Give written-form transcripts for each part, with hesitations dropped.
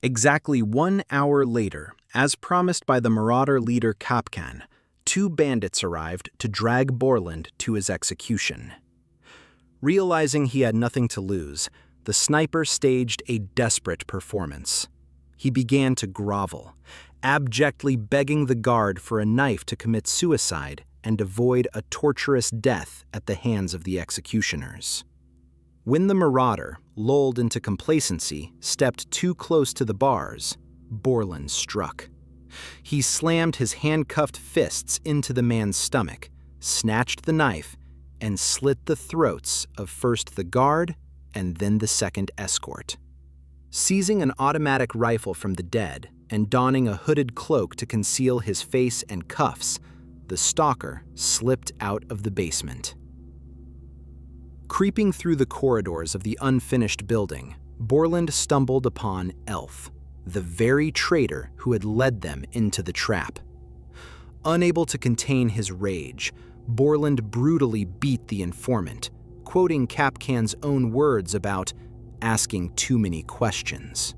Exactly 1 hour later, as promised by the Marauder leader Kapkan, 2 bandits arrived to drag Borland to his execution. Realizing he had nothing to lose, the sniper staged a desperate performance. He began to grovel, abjectly begging the guard for a knife to commit suicide and avoid a torturous death at the hands of the executioners. When the Marauder, lulled into complacency, stepped too close to the bars, Borland struck. He slammed his handcuffed fists into the man's stomach, snatched the knife, and slit the throats of first the guard and then the second escort. Seizing an automatic rifle from the dead and donning a hooded cloak to conceal his face and cuffs, the stalker slipped out of the basement. Creeping through the corridors of the unfinished building, Borland stumbled upon Elf, the very traitor who had led them into the trap. Unable to contain his rage, Borland brutally beat the informant, quoting Kapkan's own words about asking too many questions.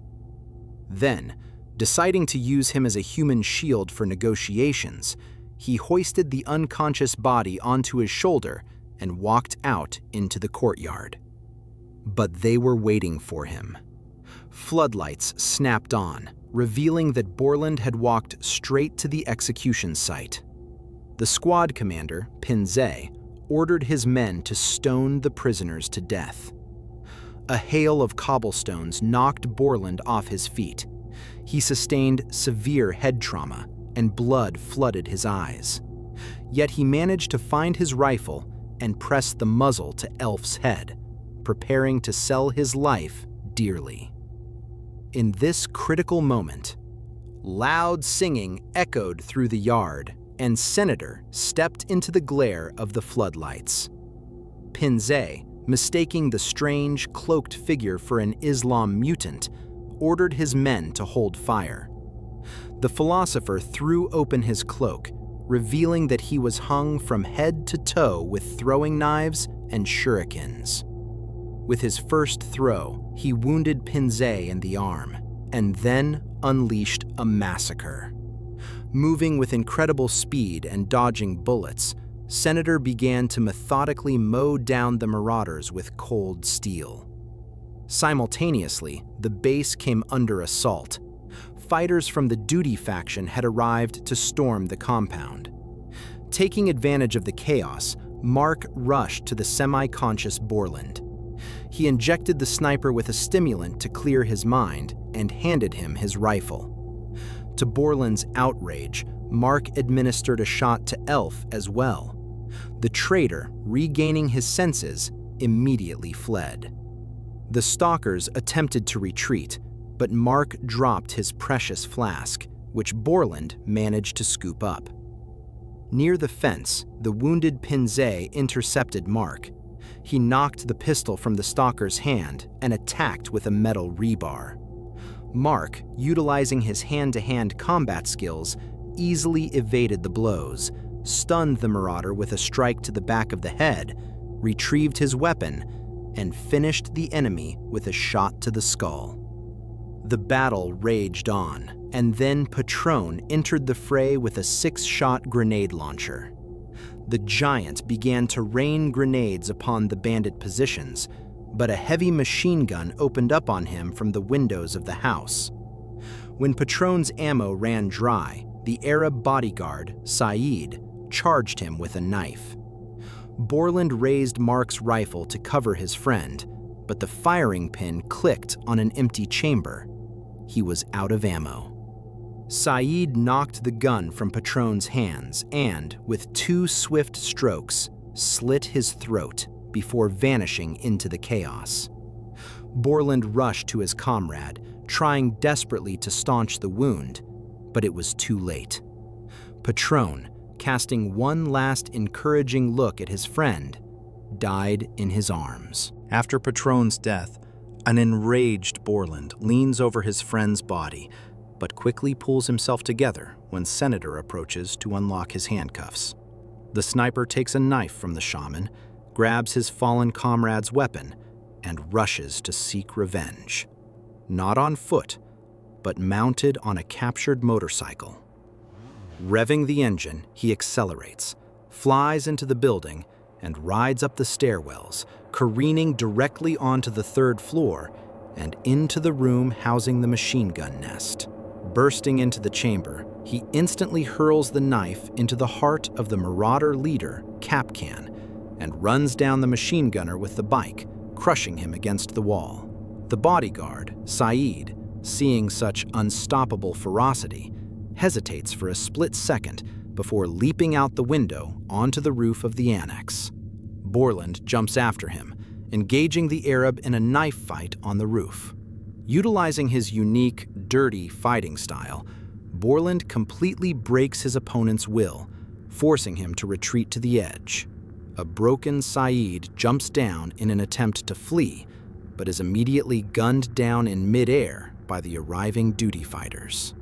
Then, deciding to use him as a human shield for negotiations, he hoisted the unconscious body onto his shoulder and walked out into the courtyard. But they were waiting for him. Floodlights snapped on, revealing that Borland had walked straight to the execution site. The squad commander, Pinze, ordered his men to stone the prisoners to death. A hail of cobblestones knocked Borland off his feet. He sustained severe head trauma, and blood flooded his eyes. Yet he managed to find his rifle and press the muzzle to Elf's head, preparing to sell his life dearly. In this critical moment, loud singing echoed through the yard, and Senator stepped into the glare of the floodlights. Pinze, mistaking the strange, cloaked figure for an Islam mutant, ordered his men to hold fire. The philosopher threw open his cloak, revealing that he was hung from head to toe with throwing knives and shurikens. With his first throw, he wounded Pinze in the arm, and then unleashed a massacre. Moving with incredible speed and dodging bullets, Senator began to methodically mow down the marauders with cold steel. Simultaneously, the base came under assault. Fighters from the Duty faction had arrived to storm the compound. Taking advantage of the chaos, Mark rushed to the semi-conscious Borland. He injected the sniper with a stimulant to clear his mind and handed him his rifle. To Borland's outrage, Mark administered a shot to Elf as well. The traitor, regaining his senses, immediately fled. The stalkers attempted to retreat, but Mark dropped his precious flask, which Borland managed to scoop up. Near the fence, the wounded Pinze intercepted Mark. He knocked the pistol from the stalker's hand and attacked with a metal rebar. Mark, utilizing his hand-to-hand combat skills, easily evaded the blows, stunned the marauder with a strike to the back of the head, retrieved his weapon, and finished the enemy with a shot to the skull. The battle raged on, and then Patron entered the fray with a 6-shot grenade launcher. The giant began to rain grenades upon the bandit positions, but a heavy machine gun opened up on him from the windows of the house. When Patron's ammo ran dry, the Arab bodyguard, Saeed, charged him with a knife. Borland raised Mark's rifle to cover his friend, but the firing pin clicked on an empty chamber. He was out of ammo. Saeed knocked the gun from Patron's hands and, with 2 swift strokes, slit his throat before vanishing into the chaos. Borland rushed to his comrade, trying desperately to staunch the wound, but it was too late. Patron, casting one last encouraging look at his friend, died in his arms. After Patron's death, an enraged Borland leans over his friend's body, but quickly pulls himself together when Senator approaches to unlock his handcuffs. The sniper takes a knife from the shaman, grabs his fallen comrade's weapon, and rushes to seek revenge. Not on foot, but mounted on a captured motorcycle. Revving the engine, he accelerates, flies into the building, and rides up the stairwells, careening directly onto the 3rd floor and into the room housing the machine gun nest. Bursting into the chamber, he instantly hurls the knife into the heart of the Marauder leader, Kapkan, and runs down the machine gunner with the bike, crushing him against the wall. The bodyguard, Saeed, seeing such unstoppable ferocity, hesitates for a split second before leaping out the window onto the roof of the annex. Borland jumps after him, engaging the Arab in a knife fight on the roof. Utilizing his unique, dirty fighting style, Borland completely breaks his opponent's will, forcing him to retreat to the edge. A broken Saeed jumps down in an attempt to flee, but is immediately gunned down in mid-air by the arriving duty fighters.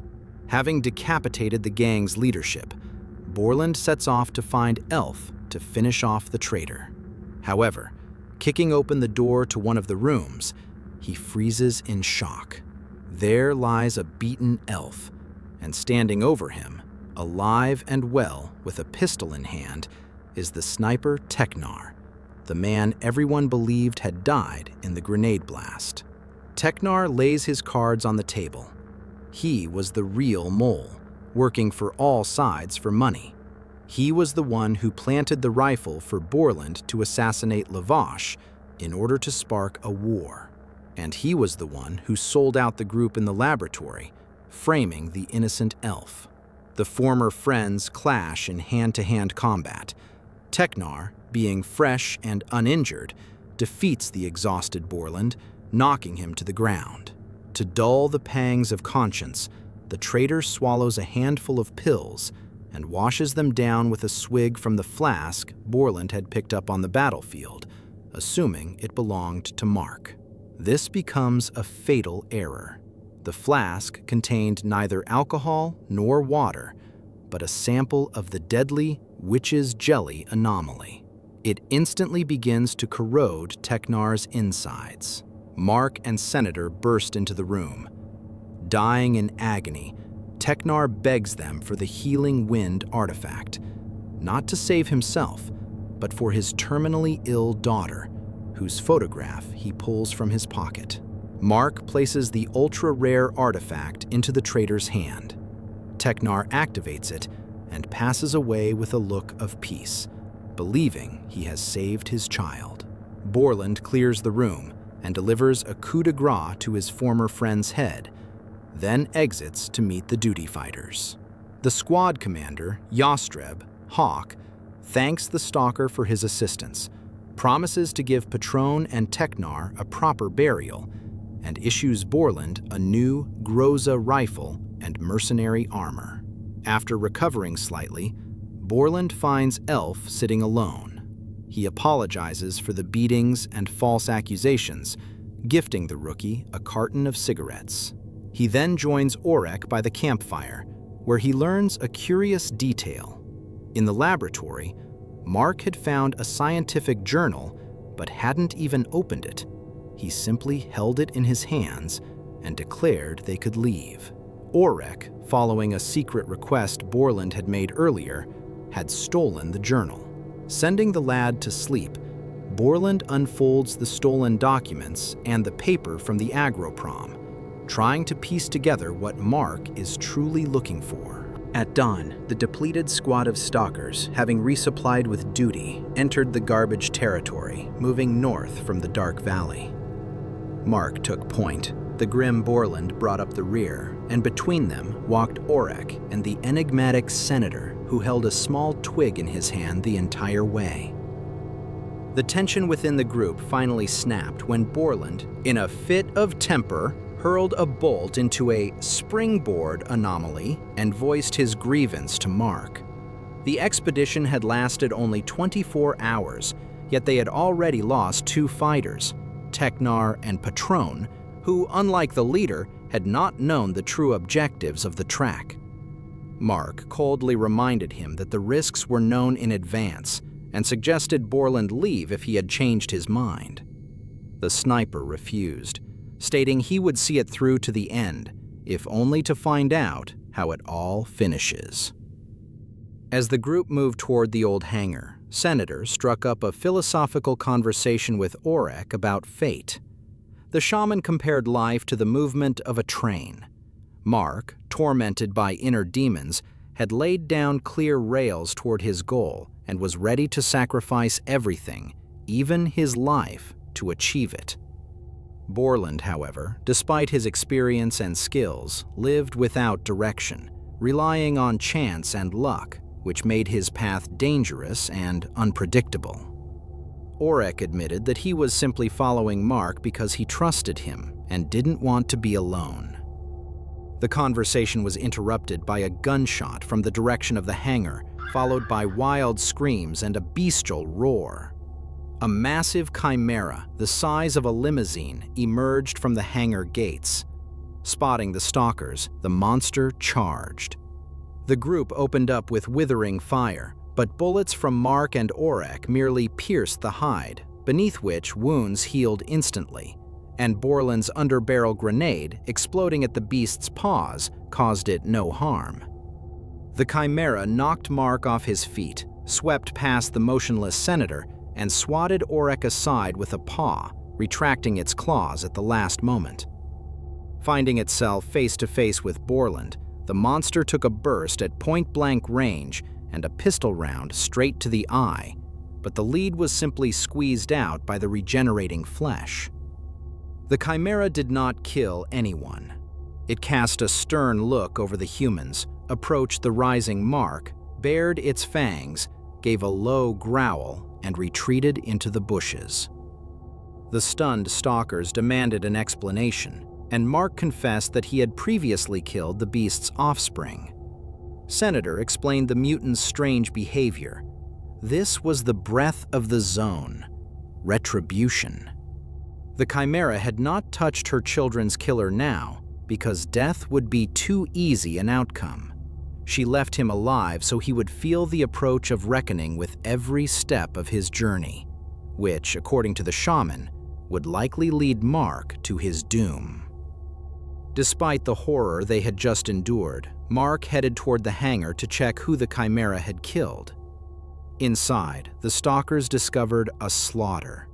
Having decapitated the gang's leadership, Borland sets off to find Elf to finish off the traitor. However, kicking open the door to one of the rooms, he freezes in shock. There lies a beaten Elf, and standing over him, alive and well with a pistol in hand, is the sniper S.T.A.L.K.E.R, the man everyone believed had died in the grenade blast. S.T.A.L.K.E.R lays his cards on the table. He was the real mole, working for all sides for money. He was the one who planted the rifle for Borland to assassinate Lavash in order to spark a war. And he was the one who sold out the group in the laboratory, framing the innocent elf. The former friends clash in hand-to-hand combat. S.T.A.L.K.E.R, being fresh and uninjured, defeats the exhausted Borland, knocking him to the ground. To dull the pangs of conscience, the traitor swallows a handful of pills and washes them down with a swig from the flask Borland had picked up on the battlefield, assuming it belonged to Mark. This becomes a fatal error. The flask contained neither alcohol nor water, but a sample of the deadly witch's jelly anomaly. It instantly begins to corrode S.T.A.L.K.E.R's insides. Mark and Senator burst into the room. Dying in agony, S.T.A.L.K.E.R begs them for the healing wind artifact, not to save himself, but for his terminally ill daughter, whose photograph he pulls from his pocket. Mark places the ultra-rare artifact into the traitor's hand. S.T.A.L.K.E.R activates it and passes away with a look of peace, believing he has saved his child. Borland clears the room and delivers a coup de grace to his former friend's head, then exits to meet the duty fighters. The squad commander, Yastreb, Hawk, thanks the Stalker for his assistance, promises to give Patron and S.T.A.L.K.E.R a proper burial, and issues Borland a new Groza rifle and mercenary armor. After recovering slightly, Borland finds Elf sitting alone. He apologizes for the beatings and false accusations, gifting the rookie a carton of cigarettes. He then joins Orek by the campfire, where he learns a curious detail. In the laboratory, Mark had found a scientific journal, but hadn't even opened it. He simply held it in his hands and declared they could leave. Orek, following a secret request Borland had made earlier, had stolen the journal. Sending the lad to sleep, Borland unfolds the stolen documents and the paper from the agroprom, trying to piece together what Mark is truly looking for. At dawn, the depleted squad of stalkers, having resupplied with duty, entered the garbage territory, moving north from the dark valley. Mark took point. The grim Borland brought up the rear, and between them walked Orek and the enigmatic senator, who held a small twig in his hand the entire way. The tension within the group finally snapped when Borland, in a fit of temper, hurled a bolt into a springboard anomaly and voiced his grievance to Mark. The expedition had lasted only 24 hours, yet they had already lost 2 fighters, S.T.A.L.K.E.R and Patron, who, unlike the leader, had not known the true objectives of the track. Mark coldly reminded him that the risks were known in advance and suggested Borland leave if he had changed his mind. The sniper refused, stating he would see it through to the end if only to find out how it all finishes. As the group moved toward the old hangar, Senator struck up a philosophical conversation with Orek about fate. The shaman compared life to the movement of a train. Mark, tormented by inner demons, had laid down clear rails toward his goal and was ready to sacrifice everything, even his life, to achieve it. Borland, however, despite his experience and skills, lived without direction, relying on chance and luck, which made his path dangerous and unpredictable. Orek admitted that he was simply following Mark because he trusted him and didn't want to be alone. The conversation was interrupted by a gunshot from the direction of the hangar, followed by wild screams and a bestial roar. A massive chimera, the size of a limousine, emerged from the hangar gates. Spotting the stalkers, the monster charged. The group opened up with withering fire, but bullets from Mark and Orek merely pierced the hide, beneath which wounds healed instantly, and Borland's underbarrel grenade, exploding at the beast's paws, caused it no harm. The chimera knocked Mark off his feet, swept past the motionless senator, and swatted Orek aside with a paw, retracting its claws at the last moment. Finding itself face to face with Borland, the monster took a burst at point-blank range and a pistol round straight to the eye, but the lead was simply squeezed out by the regenerating flesh. The chimera did not kill anyone. It cast a stern look over the humans, approached the rising Mark, bared its fangs, gave a low growl, and retreated into the bushes. The stunned stalkers demanded an explanation, and Mark confessed that he had previously killed the beast's offspring. Senator explained the mutant's strange behavior. This was the breath of the zone, retribution. The chimera had not touched her children's killer now, because death would be too easy an outcome. She left him alive so he would feel the approach of reckoning with every step of his journey, which, according to the shaman, would likely lead Mark to his doom. Despite the horror they had just endured, Mark headed toward the hangar to check who the chimera had killed. Inside, the stalkers discovered a slaughter.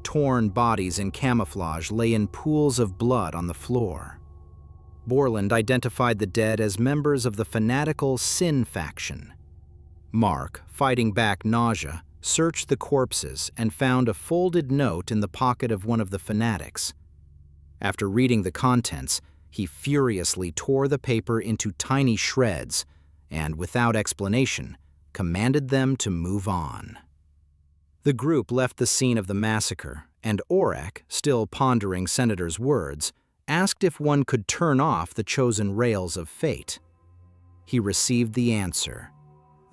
Torn bodies in camouflage lay in pools of blood on the floor. Borland identified the dead as members of the fanatical Sin faction. Mark, fighting back nausea, searched the corpses and found a folded note in the pocket of one of the fanatics. After reading the contents, he furiously tore the paper into tiny shreds and, without explanation, commanded them to move on. The group left the scene of the massacre, and Orek, still pondering Senator's words, asked if one could turn off the chosen rails of fate. He received the answer.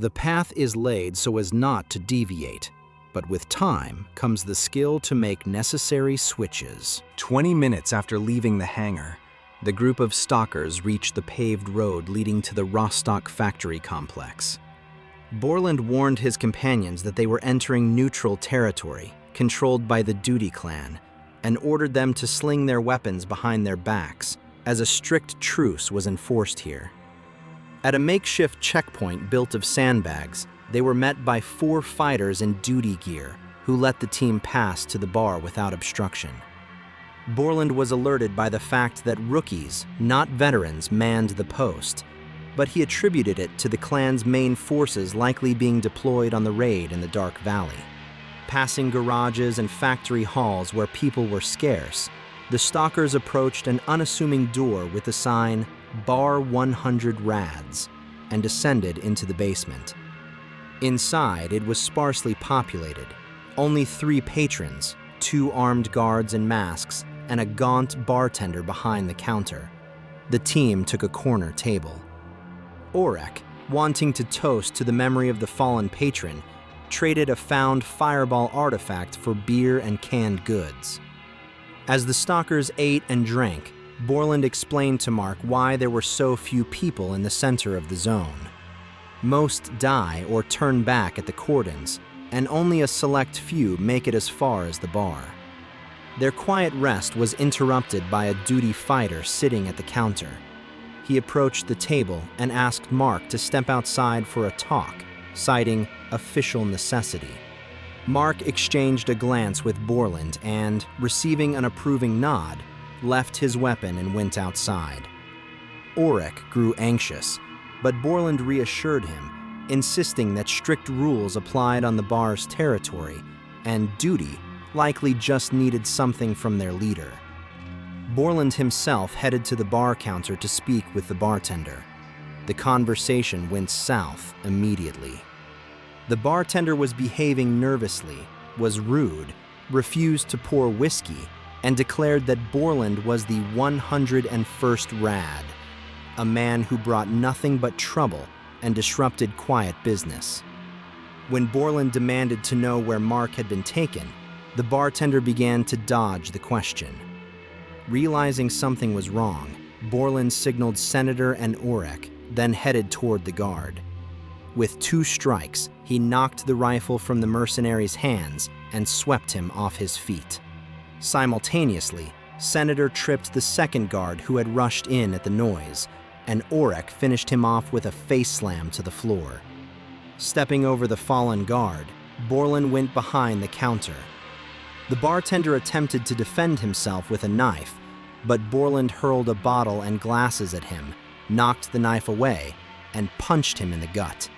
The path is laid so as not to deviate, but with time comes the skill to make necessary switches. 20 minutes after leaving the hangar, the group of stalkers reached the paved road leading to the Rostock factory complex. Borland warned his companions that they were entering neutral territory, controlled by the Duty clan, and ordered them to sling their weapons behind their backs, as a strict truce was enforced here. At a makeshift checkpoint built of sandbags, they were met by 4 fighters in duty gear, who let the team pass to the bar without obstruction. Borland was alerted by the fact that rookies, not veterans, manned the post, but he attributed it to the clan's main forces likely being deployed on the raid in the Dark Valley. Passing garages and factory halls where people were scarce, the stalkers approached an unassuming door with the sign Bar 100 Rads and descended into the basement. Inside, it was sparsely populated. Only 3 patrons, 2 armed guards in masks, and a gaunt bartender behind the counter. The team took a corner table. Orek, wanting to toast to the memory of the fallen patron, traded a found fireball artifact for beer and canned goods. As the stalkers ate and drank, Borland explained to Mark why there were so few people in the center of the zone. Most die or turn back at the cordons, and only a select few make it as far as the bar. Their quiet rest was interrupted by a duty fighter sitting at the counter, he approached the table and asked Mark to step outside for a talk, citing official necessity. Mark exchanged a glance with Borland and, receiving an approving nod, left his weapon and went outside. Ulrich grew anxious, but Borland reassured him, insisting that strict rules applied on the bar's territory, and duty likely just needed something from their leader. Borland himself headed to the bar counter to speak with the bartender. The conversation went south immediately. The bartender was behaving nervously, was rude, refused to pour whiskey, and declared that Borland was the 101st Rad, a man who brought nothing but trouble and disrupted quiet business. When Borland demanded to know where Mark had been taken, the bartender began to dodge the question. Realizing something was wrong, Borland signaled Senator and Ulrich, then headed toward the guard. With 2 strikes, he knocked the rifle from the mercenary's hands and swept him off his feet. Simultaneously, Senator tripped the second guard who had rushed in at the noise, and Ulrich finished him off with a face slam to the floor. Stepping over the fallen guard, Borland went behind the counter. The bartender attempted to defend himself with a knife, but Borland hurled a bottle and glasses at him, knocked the knife away, and punched him in the gut.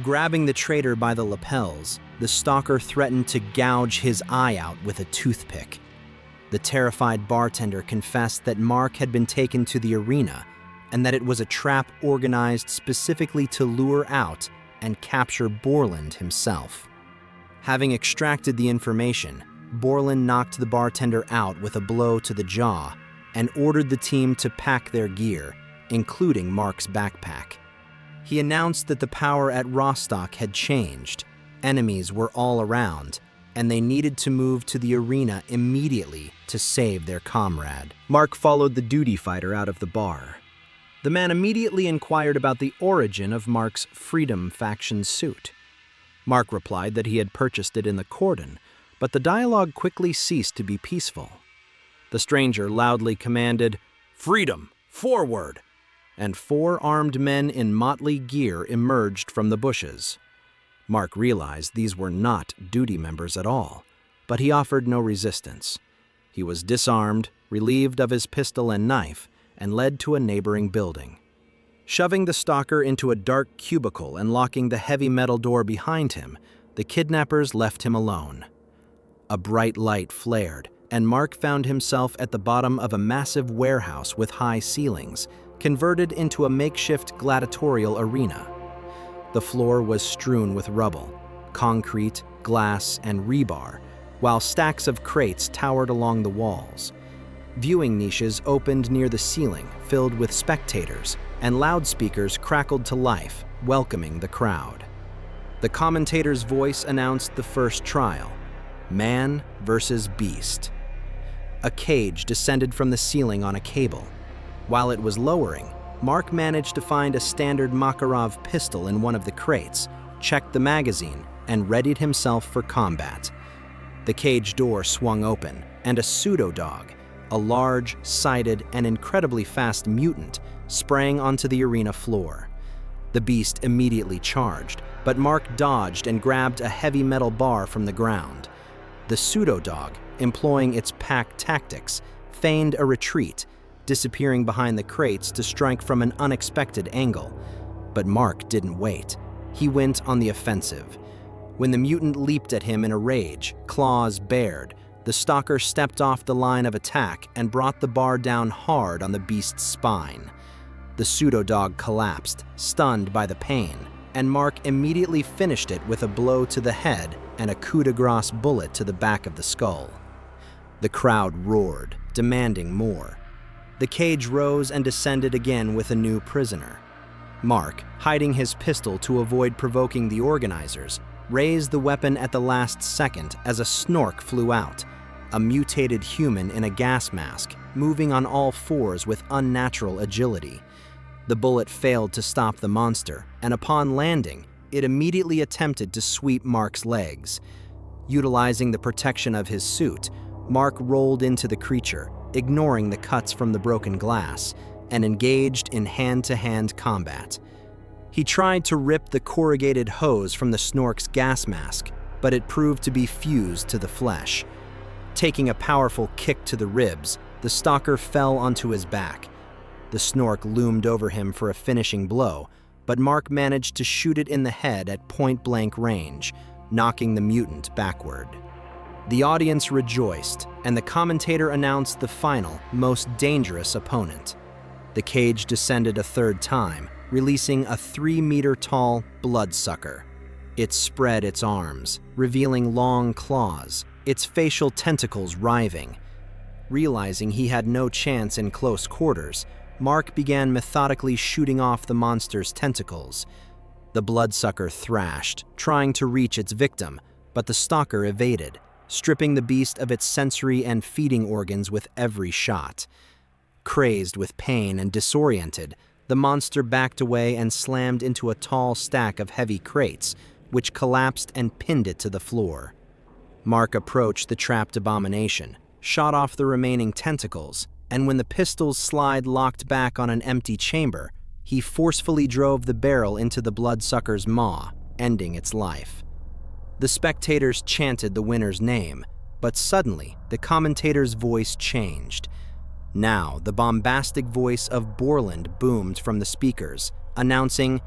Grabbing the traitor by the lapels, the stalker threatened to gouge his eye out with a toothpick. The terrified bartender confessed that Mark had been taken to the arena and that it was a trap organized specifically to lure out and capture Borland himself. Having extracted the information, Borland knocked the bartender out with a blow to the jaw and ordered the team to pack their gear, including Mark's backpack. He announced that the power at Rostock had changed, enemies were all around, and they needed to move to the arena immediately to save their comrade. Mark followed the duty fighter out of the bar. The man immediately inquired about the origin of Mark's Freedom faction suit. Mark replied that he had purchased it in the cordon, but the dialogue quickly ceased to be peaceful. The stranger loudly commanded, "Freedom, forward!" and 4 armed men in motley gear emerged from the bushes. Mark realized these were not duty members at all, but he offered no resistance. He was disarmed, relieved of his pistol and knife, and led to a neighboring building. Shoving the stalker into a dark cubicle and locking the heavy metal door behind him, the kidnappers left him alone. A bright light flared, and Mark found himself at the bottom of a massive warehouse with high ceilings, converted into a makeshift gladiatorial arena. The floor was strewn with rubble, concrete, glass, and rebar, while stacks of crates towered along the walls. Viewing niches opened near the ceiling, filled with spectators, and loudspeakers crackled to life, welcoming the crowd. The commentator's voice announced the first trial: Man versus Beast. A cage descended from the ceiling on a cable. While it was lowering, Mark managed to find a standard Makarov pistol in one of the crates, checked the magazine, and readied himself for combat. The cage door swung open, and a pseudo-dog, a large, sighted, and incredibly fast mutant, sprang onto the arena floor. The beast immediately charged, but Mark dodged and grabbed a heavy metal bar from the ground. The pseudo-dog, employing its pack tactics, feigned a retreat, disappearing behind the crates to strike from an unexpected angle. But Mark didn't wait. He went on the offensive. When the mutant leaped at him in a rage, claws bared, the stalker stepped off the line of attack and brought the bar down hard on the beast's spine. The pseudo-dog collapsed, stunned by the pain, and Mark immediately finished it with a blow to the head and a coup de grace bullet to the back of the skull. The crowd roared, demanding more. The cage rose and descended again with a new prisoner. Mark, hiding his pistol to avoid provoking the organizers, raised the weapon at the last second as a snork flew out, a mutated human in a gas mask, moving on all fours with unnatural agility. The bullet failed to stop the monster, and upon landing, it immediately attempted to sweep Mark's legs. Utilizing the protection of his suit, Mark rolled into the creature, ignoring the cuts from the broken glass, and engaged in hand-to-hand combat. He tried to rip the corrugated hose from the Snork's gas mask, but it proved to be fused to the flesh. Taking a powerful kick to the ribs, the Stalker fell onto his back. The Snork loomed over him for a finishing blow, but Mark managed to shoot it in the head at point-blank range, knocking the mutant backward. The audience rejoiced, and the commentator announced the final, most dangerous opponent. The cage descended a third time, releasing a 3-meter-tall bloodsucker. It spread its arms, revealing long claws, its facial tentacles writhing. Realizing he had no chance in close quarters, Mark began methodically shooting off the monster's tentacles. The bloodsucker thrashed, trying to reach its victim, but the Stalker evaded, stripping the beast of its sensory and feeding organs with every shot. Crazed with pain and disoriented, the monster backed away and slammed into a tall stack of heavy crates, which collapsed and pinned it to the floor. Mark approached the trapped abomination, shot off the remaining tentacles, and when the pistol's slide locked back on an empty chamber, he forcefully drove the barrel into the bloodsucker's maw, ending its life. The spectators chanted the winner's name, but suddenly the commentator's voice changed. Now, the bombastic voice of Borland boomed from the speakers, announcing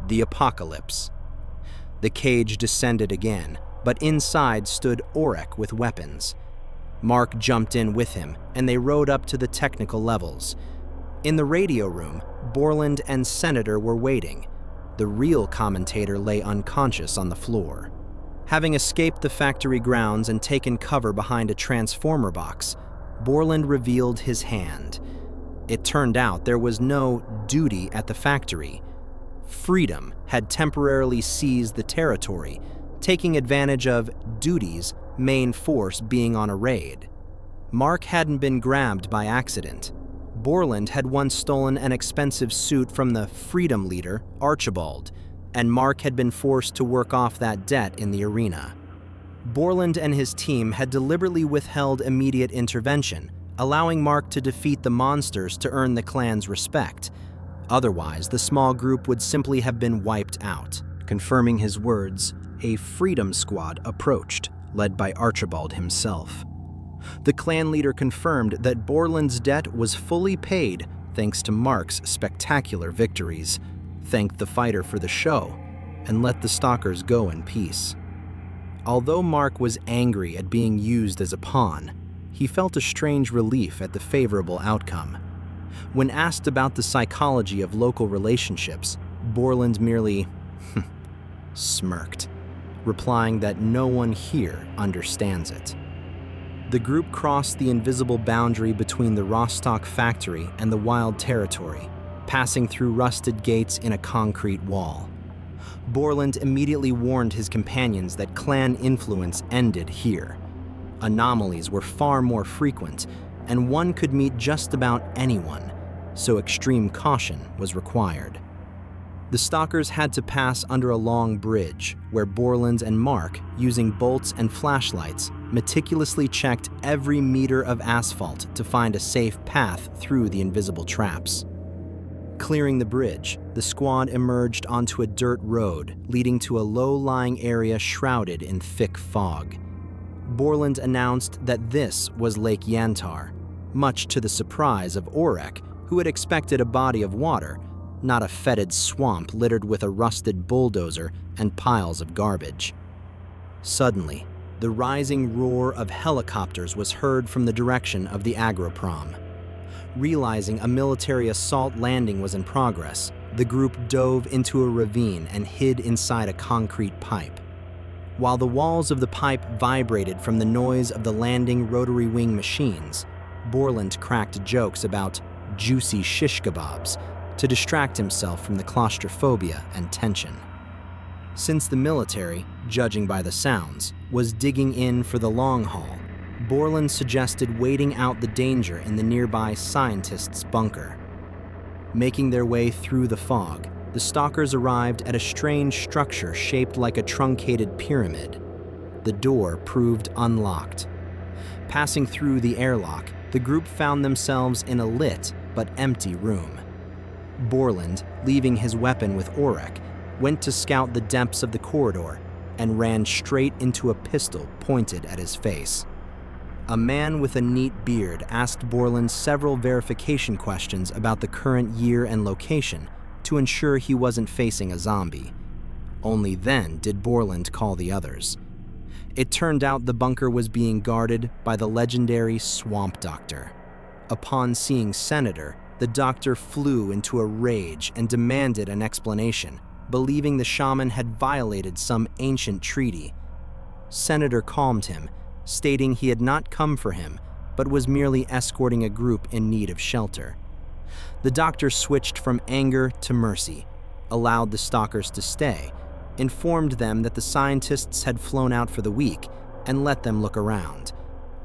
the apocalypse. The cage descended again, but inside stood Orek with weapons. Mark jumped in with him, and they rode up to the technical levels. In the radio room, Borland and Senator were waiting. The real commentator lay unconscious on the floor. Having escaped the factory grounds and taken cover behind a transformer box, Borland revealed his hand. It turned out there was no duty at the factory. Freedom had temporarily seized the territory, taking advantage of duty's main force being on a raid. Mark hadn't been grabbed by accident. Borland had once stolen an expensive suit from the Freedom leader, Archibald, and Mark had been forced to work off that debt in the arena. Borland and his team had deliberately withheld immediate intervention, allowing Mark to defeat the monsters to earn the clan's respect. Otherwise, the small group would simply have been wiped out. Confirming his words, a Freedom Squad approached, led by Archibald himself. The clan leader confirmed that Borland's debt was fully paid thanks to Mark's spectacular victories, thanked the fighter for the show, and let the Stalkers go in peace. Although Mark was angry at being used as a pawn, he felt a strange relief at the favorable outcome. When asked about the psychology of local relationships, Borland merely smirked, replying that no one here understands it. The group crossed the invisible boundary between the Rostock factory and the wild territory, passing through rusted gates in a concrete wall. Borland immediately warned his companions that clan influence ended here. Anomalies were far more frequent, and one could meet just about anyone, so extreme caution was required. The Stalkers had to pass under a long bridge, where Borland and Mark, using bolts and flashlights, meticulously checked every meter of asphalt to find a safe path through the invisible traps. Clearing the bridge, the squad emerged onto a dirt road leading to a low-lying area shrouded in thick fog. Borland announced that this was Lake Yantar, much to the surprise of Orek, who had expected a body of water, not a fetid swamp littered with a rusted bulldozer and piles of garbage. Suddenly, the rising roar of helicopters was heard from the direction of the agroprom. Realizing a military assault landing was in progress, the group dove into a ravine and hid inside a concrete pipe. While the walls of the pipe vibrated from the noise of the landing rotary wing machines, Borland cracked jokes about juicy shish kebabs to distract himself from the claustrophobia and tension. Since the military, judging by the sounds, was digging in for the long haul, Borland suggested waiting out the danger in the nearby scientist's bunker. Making their way through the fog, the Stalkers arrived at a strange structure shaped like a truncated pyramid. The door proved unlocked. Passing through the airlock, the group found themselves in a lit, but empty room. Borland, leaving his weapon with Orek, went to scout the depths of the corridor and ran straight into a pistol pointed at his face. A man with a neat beard asked Borland several verification questions about the current year and location to ensure he wasn't facing a zombie. Only then did Borland call the others. It turned out the bunker was being guarded by the legendary Swamp Doctor. Upon seeing Senator, the doctor flew into a rage and demanded an explanation, believing the shaman had violated some ancient treaty. Senator calmed him, stating he had not come for him, but was merely escorting a group in need of shelter. The doctor switched from anger to mercy, allowed the stalkers to stay, informed them that the scientists had flown out for the week, and let them look around,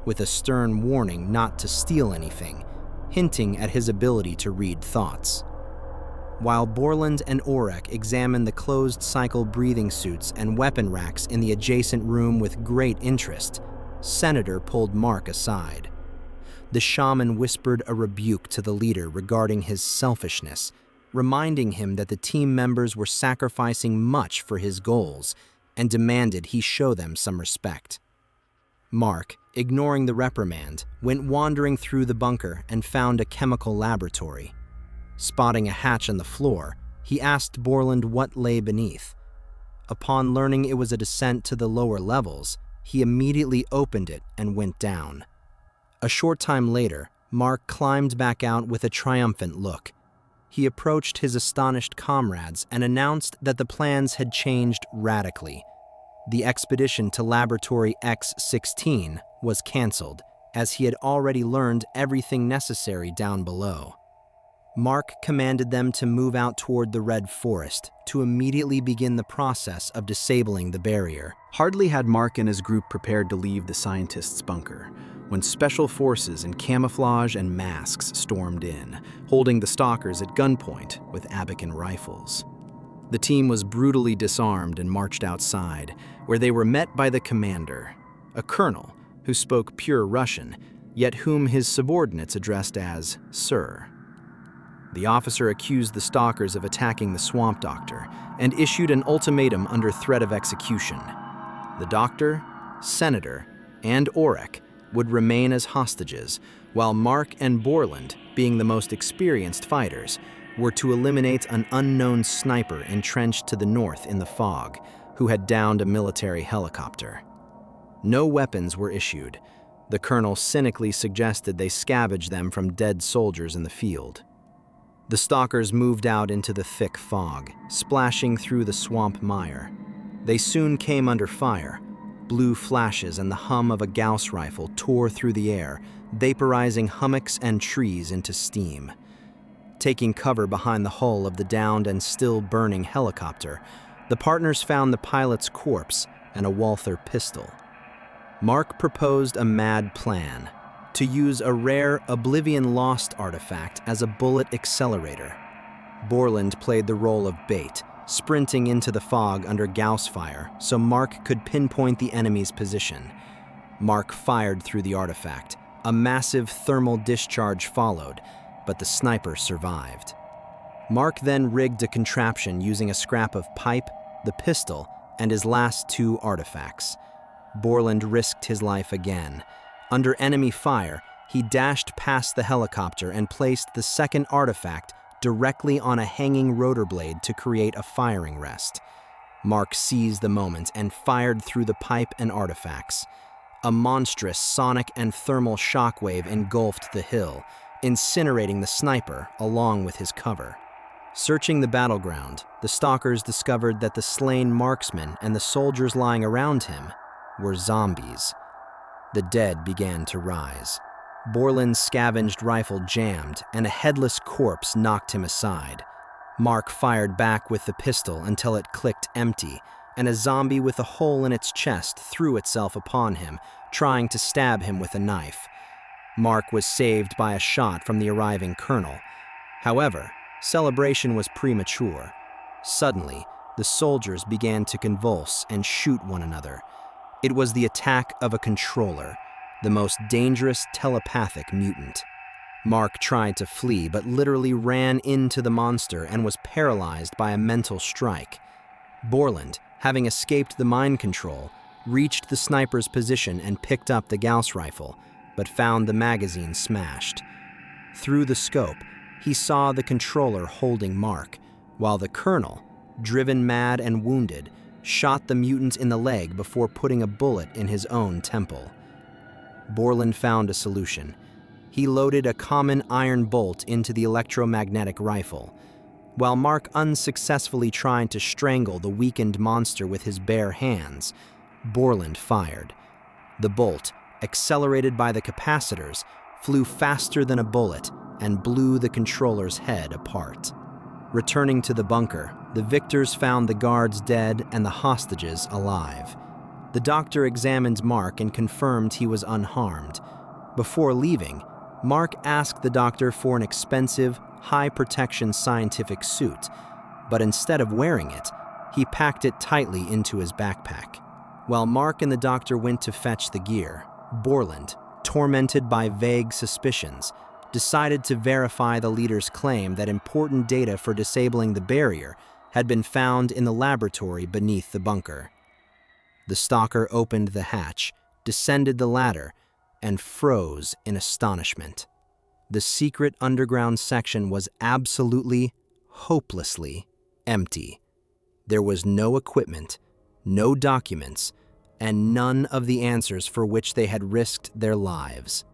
with a stern warning not to steal anything, hinting at his ability to read thoughts. While Borland and Orek examined the closed-cycle breathing suits and weapon racks in the adjacent room with great interest, Senator pulled Mark aside. The shaman whispered a rebuke to the leader regarding his selfishness, reminding him that the team members were sacrificing much for his goals, and demanded he show them some respect. Mark, ignoring the reprimand, went wandering through the bunker and found a chemical laboratory. Spotting a hatch on the floor, he asked Borland what lay beneath. Upon learning it was a descent to the lower levels, he immediately opened it and went down. A short time later, Mark climbed back out with a triumphant look. He approached his astonished comrades and announced that the plans had changed radically. The expedition to Laboratory X-16 was canceled, as he had already learned everything necessary down below. Mark commanded them to move out toward the Red Forest to immediately begin the process of disabling the barrier. Hardly had Mark and his group prepared to leave the scientists' bunker when special forces in camouflage and masks stormed in, holding the stalkers at gunpoint with Abakan rifles. The team was brutally disarmed and marched outside, where they were met by the commander, a colonel who spoke pure Russian, yet whom his subordinates addressed as Sir. The officer accused the stalkers of attacking the Swamp Doctor and issued an ultimatum under threat of execution. The doctor, Senator, and Orek would remain as hostages, while Mark and Borland, being the most experienced fighters, were to eliminate an unknown sniper entrenched to the north in the fog, who had downed a military helicopter. No weapons were issued. The colonel cynically suggested they scavenge them from dead soldiers in the field. The stalkers moved out into the thick fog, splashing through the swamp mire. They soon came under fire. Blue flashes and the hum of a Gauss rifle tore through the air, vaporizing hummocks and trees into steam. Taking cover behind the hull of the downed and still burning helicopter, the partners found the pilot's corpse and a Walther pistol. Mark proposed a mad plan: to use a rare Oblivion Lost artifact as a bullet accelerator. Borland played the role of bait, sprinting into the fog under Gauss fire so Mark could pinpoint the enemy's position. Mark fired through the artifact. A massive thermal discharge followed, but the sniper survived. Mark then rigged a contraption using a scrap of pipe, the pistol, and his last two artifacts. Borland risked his life again. Under enemy fire, he dashed past the helicopter and placed the second artifact directly on a hanging rotor blade to create a firing rest. Mark seized the moment and fired through the pipe and artifacts. A monstrous sonic and thermal shockwave engulfed the hill, incinerating the sniper along with his cover. Searching the battleground, the stalkers discovered that the slain marksman and the soldiers lying around him were zombies. The dead began to rise. Borland's scavenged rifle jammed, and a headless corpse knocked him aside. Mark fired back with the pistol until it clicked empty, and a zombie with a hole in its chest threw itself upon him, trying to stab him with a knife. Mark was saved by a shot from the arriving colonel. However, celebration was premature. Suddenly, the soldiers began to convulse and shoot one another. It was the attack of a controller, the most dangerous telepathic mutant. Mark tried to flee, but literally ran into the monster and was paralyzed by a mental strike. Borland, having escaped the mind control, reached the sniper's position and picked up the Gauss rifle, but found the magazine smashed. Through the scope, he saw the controller holding Mark, while the colonel, driven mad and wounded, shot the mutant in the leg before putting a bullet in his own temple. Borland found a solution. He loaded a common iron bolt into the electromagnetic rifle. While Mark unsuccessfully tried to strangle the weakened monster with his bare hands, Borland fired. The bolt, accelerated by the capacitors, flew faster than a bullet and blew the controller's head apart. Returning to the bunker, the victors found the guards dead and the hostages alive. The doctor examined Mark and confirmed he was unharmed. Before leaving, Mark asked the doctor for an expensive, high-protection scientific suit, but instead of wearing it, he packed it tightly into his backpack. While Mark and the doctor went to fetch the gear, Borland, tormented by vague suspicions, decided to verify the leader's claim that important data for disabling the barrier had been found in the laboratory beneath the bunker. The stalker opened the hatch, descended the ladder, and froze in astonishment. The secret underground section was absolutely, hopelessly empty. There was no equipment, no documents, and none of the answers for which they had risked their lives.